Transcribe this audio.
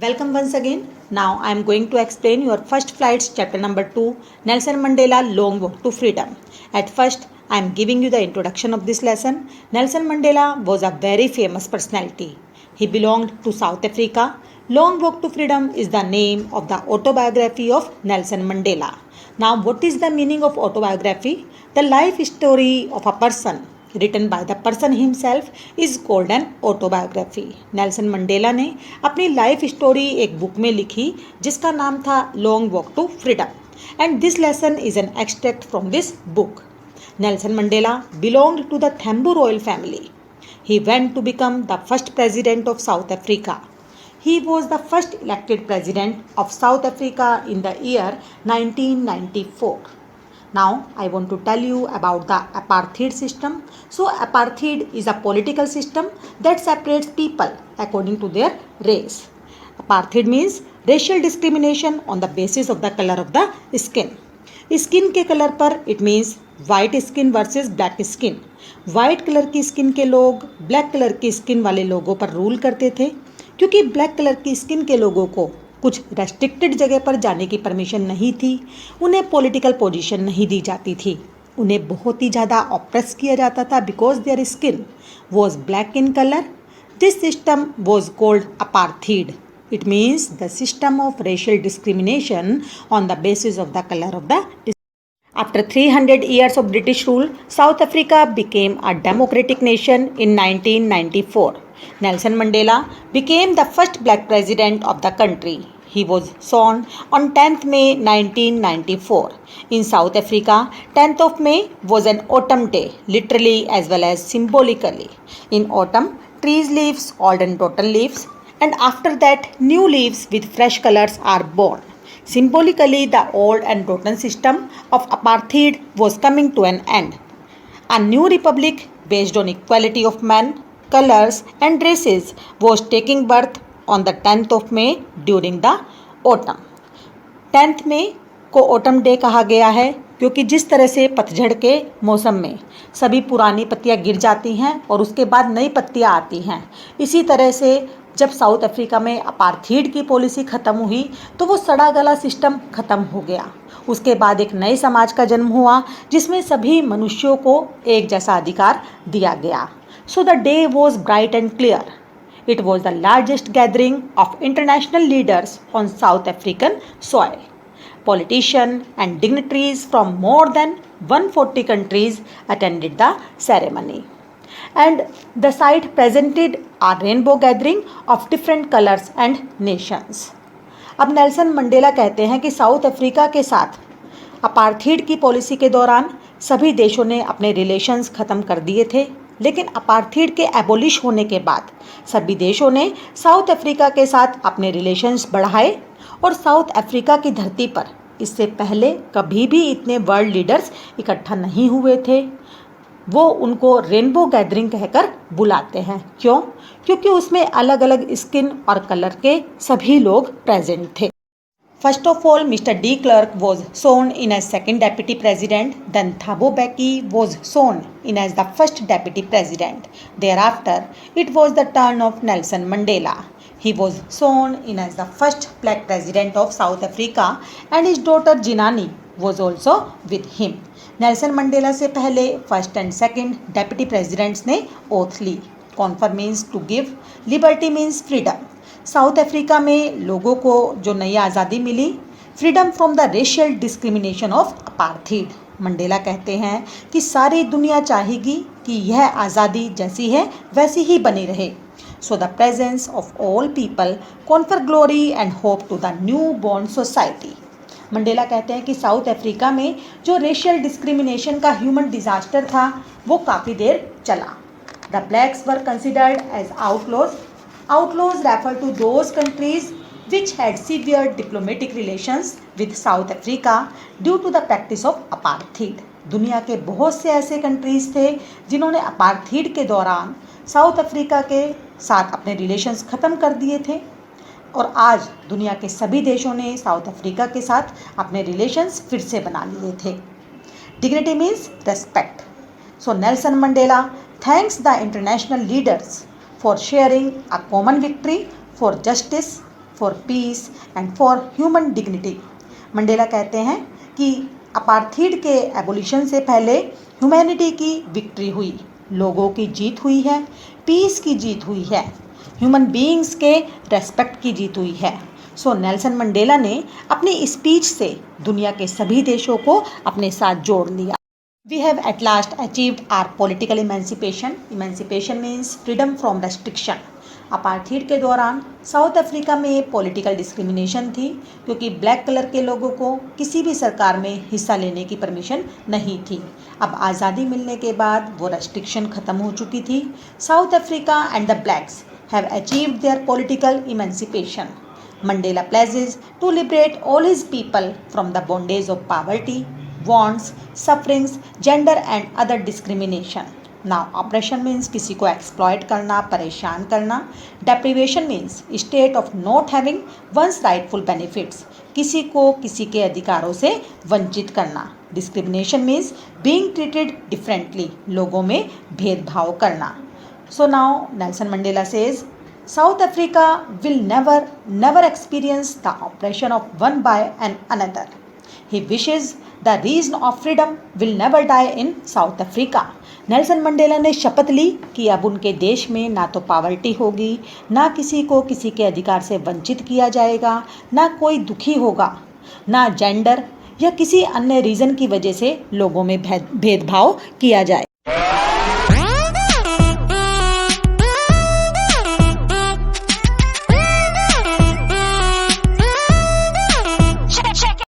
Welcome once again. Now I am going to explain your first flights chapter number 2, Nelson Mandela Long Walk to Freedom. At first, I am giving you the introduction of this lesson. Nelson Mandela was a very famous personality. He belonged to South Africa. Long Walk to Freedom is the name of the autobiography of Nelson Mandela. Now, what is the meaning of autobiography? The life story of a person written by the person himself is called an autobiography. Nelson Mandela ने अपनी life story एक book में लिखी जिसका नाम था long walk to freedom and this lesson is an extract from this book. Nelson Mandela belonged to the Tambo royal family. He went to become the first president of South Africa. He was the first elected president of South Africa in the year 1994. Now I want to tell you about the apartheid system. So apartheid is a political system that separates people according to their race. Apartheid means racial discrimination on the basis of the color of the skin. Skin के colour पर it means white skin versus black skin. White colour की skin के लोग black colour की skin वाले लोगों पर rule करते थे क्योंकि ब्लैक कलर की स्किन के लोगों को कुछ रेस्ट्रिक्टेड जगह पर जाने की परमिशन नहीं थी. उन्हें पॉलिटिकल पोजीशन नहीं दी जाती थी. उन्हें बहुत ही ज़्यादा ऑप्रेस किया जाता था because their skin was black in colour. This system was called apartheid. It means the system of racial discrimination on the basis of the color of the. After 300 years of British rule, South Africa became a democratic nation in 1994. Nelson Mandela became the first black president of the country. He was sworn on 10th May 1994. In South Africa, 10th of May was an autumn day, literally as well as symbolically. In autumn, trees leaves, old and rotten leaves, and after that new leaves with fresh colors are born. Symbolically, the old and rotten system of apartheid was coming to an end. A new republic based on equality of men, colors and races was taking birth on the 10th of May during the autumn. 10th May को autumn day कहा गया है क्योंकि जिस तरह से पतझड़ के मौसम में सभी पुरानी पत्तियां गिर जाती हैं और उसके बाद नई पत्तियां आती हैं, इसी तरह से जब साउथ अफ्रीका में अपार्थीड की पॉलिसी ख़त्म हुई तो वो सड़ा गला सिस्टम ख़त्म हो गया. उसके बाद एक नए समाज का जन्म हुआ जिसमें सभी मनुष्यों को एक जैसा अधिकार दिया गया. So the day was bright and clear. It was the largest gathering of international leaders on South African soil. Politicians and dignitaries from more than 140 countries attended the ceremony. And the site presented a rainbow gathering of different colors and nations. अब Nelson Mandela कहते हैं कि South Africa के साथ apartheid की policy के दौरान सभी देशों ने अपने रिलेशंस ख़त्म कर दिए थे, लेकिन अपार्थीड के एबोलिश होने के बाद सभी देशों ने साउथ अफ्रीका के साथ अपने रिलेशंस बढ़ाए और साउथ अफ्रीका की धरती पर इससे पहले कभी भी इतने वर्ल्ड लीडर्स इकट्ठा नहीं हुए थे. वो उनको रेनबो गैदरिंग कहकर बुलाते हैं. क्यों? क्योंकि उसमें अलग अलग स्किन और कलर के सभी लोग प्रेजेंट थे. First of all, Mr. De Klerk was sworn in as second deputy president. Then Thabo Mbeki was sworn in as the first deputy president. Thereafter, it was the turn of Nelson Mandela. He was sworn in as the first black president of South Africa and his daughter Jinani was also with him. Nelson Mandela से पहले first and second deputy presidents ने oath ली. Confer means to give, liberty means freedom. South Africa में लोगों को जो नई आज़ादी मिली, freedom from the racial discrimination of apartheid. Mandela कहते हैं कि सारी दुनिया चाहेगी कि यह आज़ादी जैसी है वैसी ही बनी रहे. So the presence of all people confer glory and hope to the newborn society. Mandela कहते हैं कि साउथ अफ्रीका में जो रेशियल डिस्क्रिमिनेशन का ह्यूमन डिजास्टर था वो काफ़ी देर चला. The blacks were considered as outlaws. Outlaws refer to those countries which had severe diplomatic relations with South Africa due to the practice of apartheid. दुनिया के बहुत से ऐसे कंट्रीज़ थे जिन्होंने अपार्थीड के दौरान साउथ अफ्रीका के साथ अपने रिलेशंस ख़त्म कर दिए थे और आज दुनिया के सभी देशों ने साउथ अफ्रीका के साथ अपने रिलेशंस फिर से बना लिए थे. Dignity means respect. So Nelson Mandela thanks the international leaders for sharing a common victory for justice, for peace and for human dignity. Mandela कहते हैं कि अपार्थीड के एबोलिशन से पहले ह्यूमैनिटी की विक्ट्री हुई, लोगों की जीत हुई है, पीस की जीत हुई है, ह्यूमन बीइंग्स के रेस्पेक्ट की जीत हुई है. सो नेल्सन मंडेला ने अपनी स्पीच से दुनिया के सभी देशों को अपने साथ जोड़ लिया. We have at last achieved our political emancipation. Emancipation means freedom from restriction. Apartheid के दौरान साउथ अफ्रीका में पॉलिटिकल डिस्क्रिमिनेशन थी क्योंकि ब्लैक कलर के लोगों को किसी भी सरकार में हिस्सा लेने की परमिशन नहीं थी. अब आज़ादी मिलने के बाद वो रेस्ट्रिक्शन ख़त्म हो चुकी थी. South Africa and the blacks have achieved there political emancipation. Mandela pledges to liberate all his people from the bondage of poverty, wants, sufferings, gender and other discrimination. Now oppression means किसी को exploit करना, परेशान करना. Deprivation means state of not having one's rightful benefits. किसी को किसी के अधिकारों से वंचित करना. Discrimination means being treated differently. लोगों में भेदभाव करना. So now Nelson Mandela says, South Africa will never experience the oppression of one by another. He wishes the reason of freedom will never die in South Africa. Nelson Mandela ने शपथ ली कि अब उनके देश में ना तो पावर्टी होगी, ना किसी को किसी के अधिकार से वंचित किया जाएगा, ना कोई दुखी होगा, ना जेंडर या किसी अन्य रीज़न की वजह से लोगों में भेदभाव किया जाए.